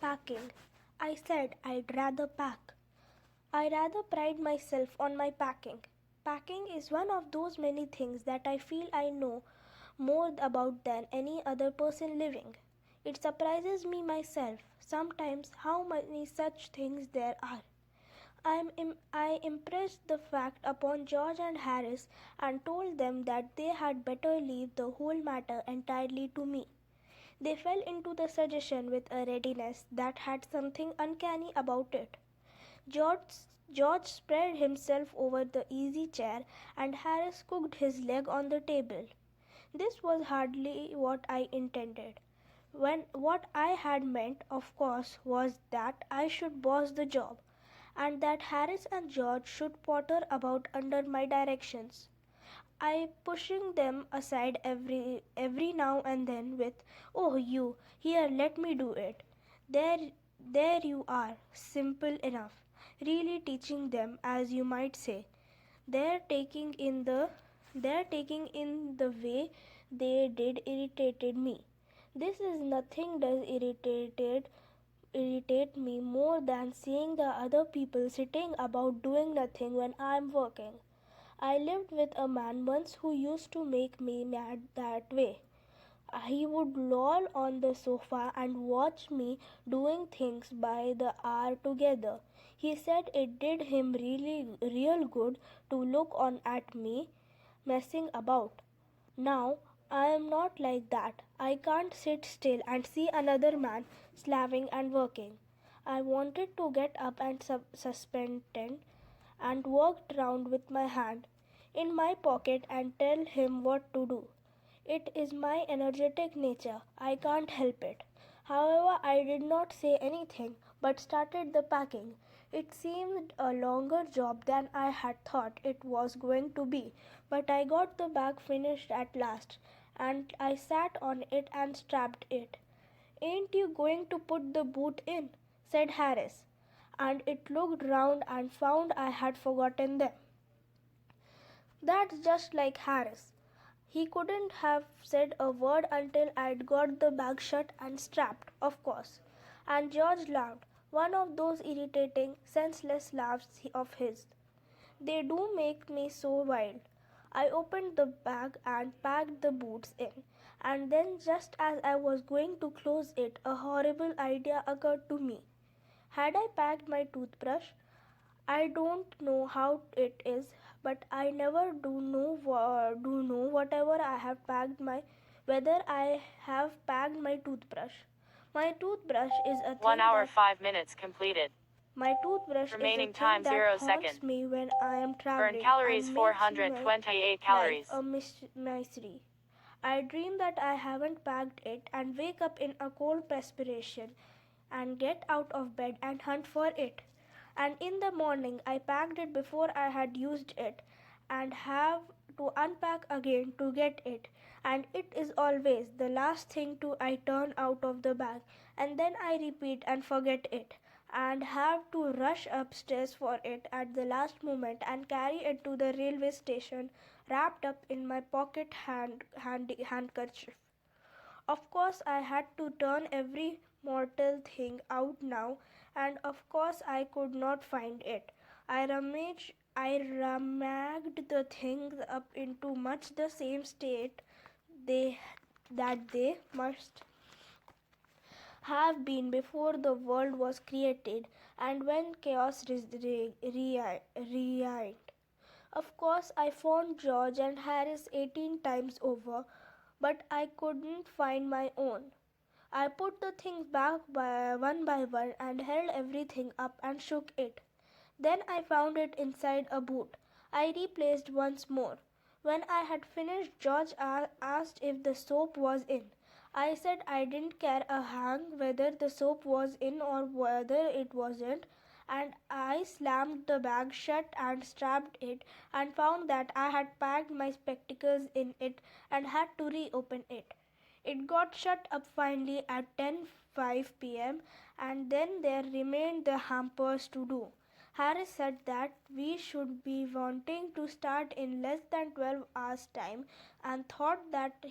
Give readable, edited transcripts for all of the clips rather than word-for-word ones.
Packing. I said I'd rather pack. I rather pride myself on my packing. Packing is one of those many things that I feel I know more about than any other person living. It surprises me myself sometimes how many such things there are. I impressed the fact upon George and Harris and told them that they had better leave the whole matter entirely to me. They fell into the suggestion with a readiness that had something uncanny about it. George spread himself over the easy chair and Harris cooked his leg on the table. This was hardly what I intended. What I had meant, of course, was that I should boss the job, and that Harris and George should potter about under my directions. I pushing them aside every now and then with, "Oh, you, here, let me do it." There you are, simple enough. Really teaching them, as you might say. They're taking in the way they did irritated me. This is nothing does irritate me more than seeing the other people sitting about doing nothing when I'm working. I lived with a man once who used to make me mad that way. He would loll on the sofa and watch me doing things by the hour together. He said it did him real good to look on at me messing about. Now, I am not like that. I can't sit still and see another man slaving and working. I wanted to get up and suspended and walked round with my hand in my pocket and tell him what to do. It is my energetic nature. I can't help it. However, I did not say anything but started the packing. It seemed a longer job than I had thought it was going to be, but I got the bag finished at last, and I sat on it and strapped it. "Ain't you going to put the boot in?" said Harris, and it looked round and found I had forgotten them. That's just like Harris. He couldn't have said a word until I'd got the bag shut and strapped, of course. And George laughed, one of those irritating, senseless laughs of his. They do make me so wild. I opened the bag and packed the boots in, and then just as I was going to close it, a horrible idea occurred to me. Had I packed my toothbrush? I don't know how it is, but I never do know whatever I have packed whether I have packed my toothbrush. My toothbrush is a thing 1 hour 5 minutes completed. My toothbrush Remaining is a time thing 0 that haunts second. me when I am traveling Burn calories and makes 428 my calories. life a misery. I dream that I haven't packed it and wake up in a cold perspiration and get out of bed and hunt for it. And in the morning I packed it before I had used it and have to unpack again to get it, and it is always the last thing to I turn out of the bag, and then I repeat and forget it and have to rush upstairs for it at the last moment and carry it to the railway station wrapped up in my pocket handkerchief. Of course, I had to turn every mortal thing out now, and of course I could not find it. I rummaged the things up into much the same state that they must have been before the world was created and when chaos reigned. Of course, I found George and Harris 18 times over, but I couldn't find my own. I put the things back by one and held everything up and shook it. Then I found it inside a boot. I replaced once more. When I had finished, George asked if the soap was in. I said I didn't care a hang whether the soap was in or whether it wasn't, and I slammed the bag shut and strapped it and found that I had packed my spectacles in it and had to reopen it. It got shut up finally at 10:05 p.m. and then there remained the hampers to do. Harris said that we should be wanting to start in less than 12 hours time and thought that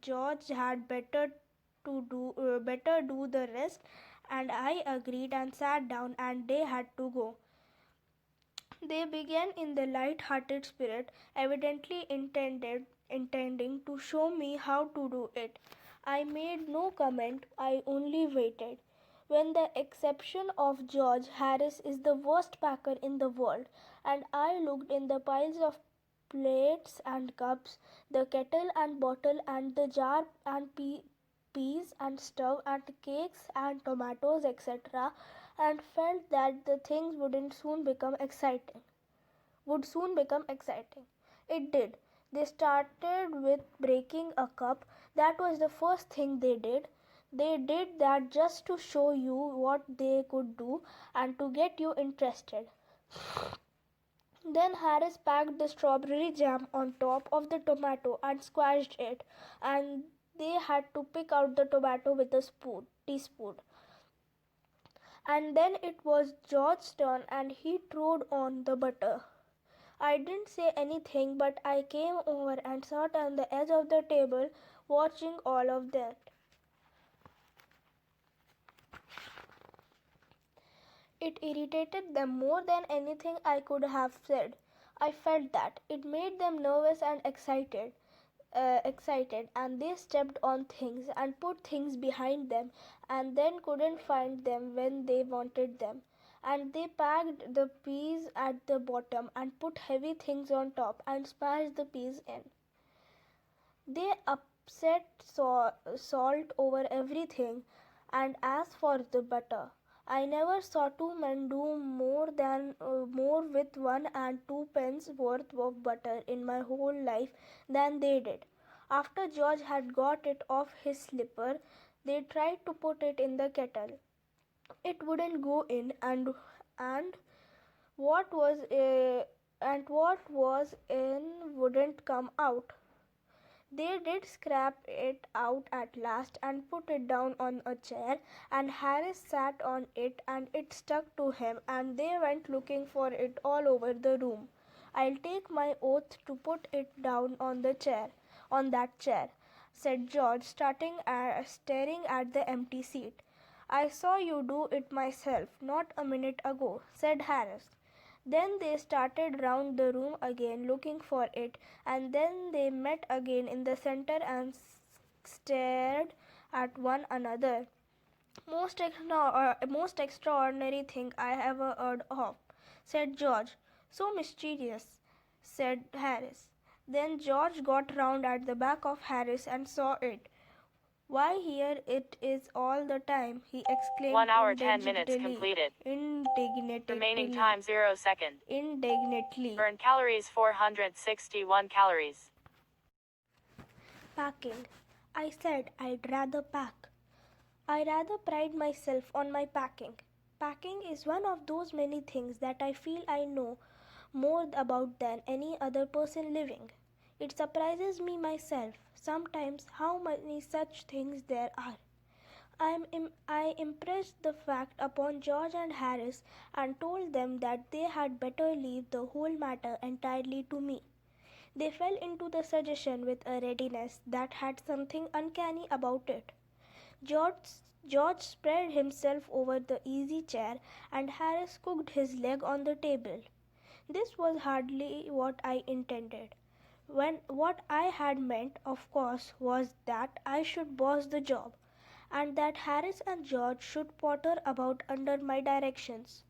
George had better better do the rest, and I agreed and sat down, and they had to go. They began in the light-hearted spirit, evidently intending to show me how to do it. I made no comment, I only waited. When the exception of George Harris is the worst packer in the world, and I looked in the piles of plates and cups, the kettle and bottle and the jar and peas and stove and cakes and tomatoes, etc., and felt that the things would soon become exciting. It did. They started with breaking a cup. That was the first thing they did. They did that just to show you what they could do and to get you interested. Then Harris packed the strawberry jam on top of the tomato and squashed it, and they had to pick out the tomato with a teaspoon. And then it was George's turn, and he throwed on the butter. I didn't say anything, but I came over and sat on the edge of the table watching all of that. It irritated them more than anything I could have said. I felt that. It made them nervous and excited, and they stepped on things and put things behind them and then couldn't find them when they wanted them. And they packed the peas at the bottom and put heavy things on top and smashed the peas in. They upset salt over everything, and as for the butter, I never saw two men do more with 1 and 2 pence worth of butter in my whole life than they did. After George had got it off his slipper, they tried to put it in the kettle. It wouldn't go in, and what was what was in wouldn't come out. They did scrape it out at last and put it down on a chair, and Harris sat on it, and it stuck to him, and they went looking for it all over the room. I'll take my oath to put it down on that chair, said George, staring at the empty seat. I saw you do it myself not a minute ago, said Harris. Then they started round the room again looking for it, and then they met again in the center and stared at one another. Most extraordinary thing I ever heard of, said George. So mysterious, said Harris. Then George got round at the back of Harris and saw it. Why, here it is all the time, he exclaimed 1 hour 10 minutes completed. Remaining time 0 second. Indignantly. Burn calories 461 calories. Packing. I said I'd rather pack. I rather pride myself on my packing. Packing is one of those many things that I feel I know more about than any other person living. It surprises me myself sometimes how many such things there are. I impressed the fact upon George and Harris and told them that they had better leave the whole matter entirely to me. They fell into the suggestion with a readiness that had something uncanny about it. George spread himself over the easy chair, and Harris cooked his leg on the table. This was hardly what I intended. What I had meant, of course, was that I should boss the job, and that Harris and George should potter about under my directions.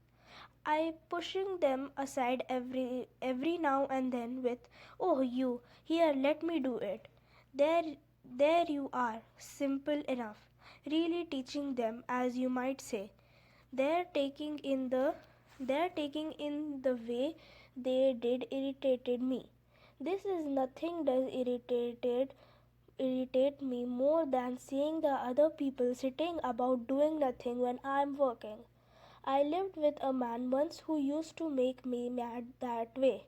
I pushing them aside every now and then with, "Oh, you, here, let me do it." There you are, simple enough, really teaching them, as you might say. Their taking in the way they did irritated me. This is nothing does irritate me more than seeing the other people sitting about doing nothing when I'm working. I lived with a man once who used to make me mad that way.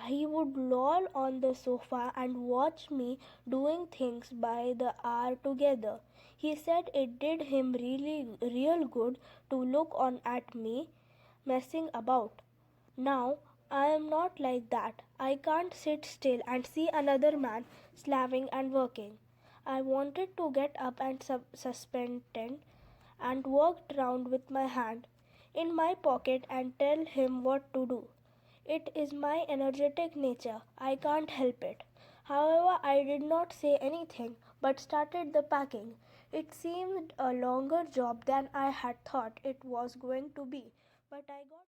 He would loll on the sofa and watch me doing things by the hour together. He said it did him real good to look on at me messing about. Now, I am not like that. I can't sit still and see another man slaving and working. I wanted to get up and suspended and walked around with my hand in my pocket and tell him what to do. It is my energetic nature. I can't help it. However, I did not say anything but started the packing. It seemed a longer job than I had thought it was going to be, but I got